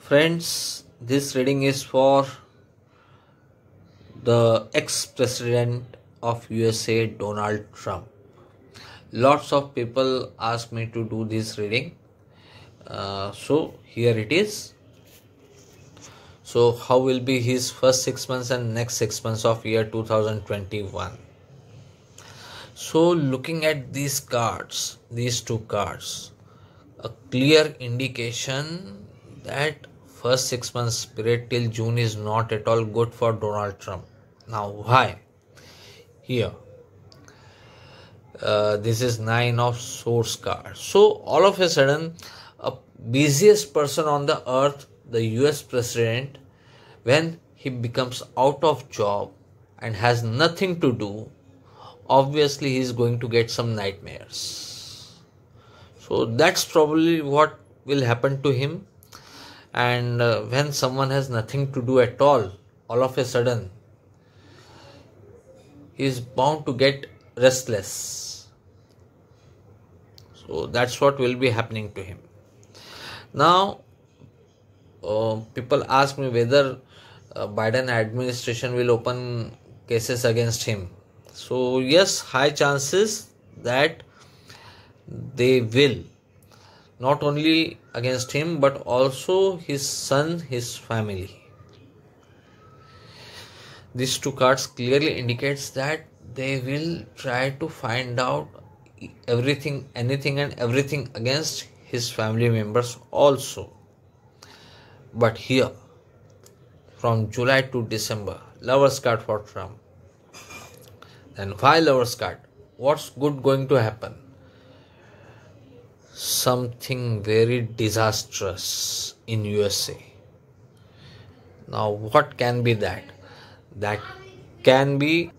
Friends, this reading is for the ex-president of USA, Donald Trump. Lots of people ask me to do this reading. So here it is. So how will be his first 6 months and next 6 months of year 2021? So looking at these cards, these two cards, a clear indication that first 6 months period till June is not at all good for Donald Trump. Now why? Here, this is 9 of Swords card. So all of a sudden, a busiest person on the earth, the US president, when he becomes out of job and has nothing to do, obviously he is going to get some nightmares. So that's probably what will happen to him. And when someone has nothing to do at all of a sudden, he is bound to get restless. So that's what will be happening to him. Now, people ask me whether Biden administration will open cases against him. So yes, high chances that they will. Not only against him, but also his son, his family. These two cards clearly indicates that they will try to find out everything, anything and everything against his family members also. But here, from July to December, Lovers card for Trump. Then why Lovers card? What's good going to happen? Something very disastrous in USA. Now what can be that? That can be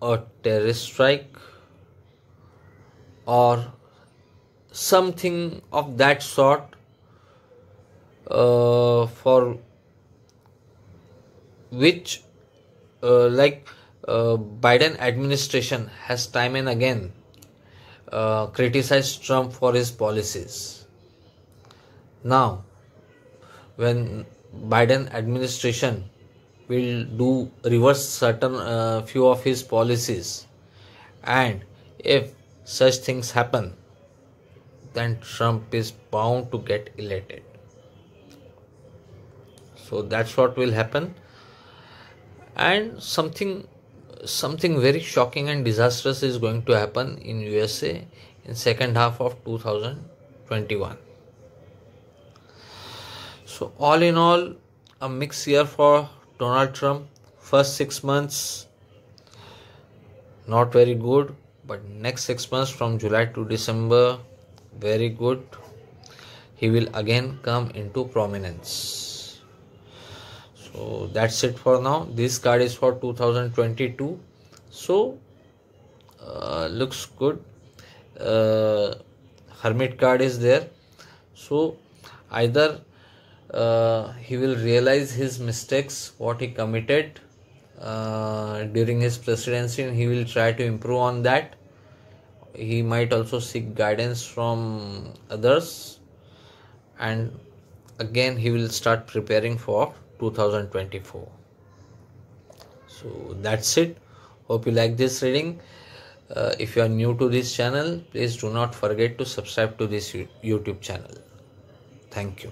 a terrorist strike or something of that sort, for which Biden administration has time and again criticized Trump for his policies. Now, when Biden administration will do reverse certain few of his policies, and if such things happen, then Trump is bound to get elected. So that's what will happen, and something very shocking and disastrous is going to happen in USA in second half of 2021. So all in all, a mixed year for Donald Trump. First 6 months not very good, but next 6 months from July to December very good. He will again come into prominence. So that's it for now. This card is for 2022. So looks good. Hermit card is there. So either he will realize his mistakes, what he committed during his presidency, and he will try to improve on that. He might also seek guidance from others, and again he will start preparing for 2024. So that's it. Hope you like this reading. If you are new to this channel, please do not forget to subscribe to this YouTube channel. Thank you.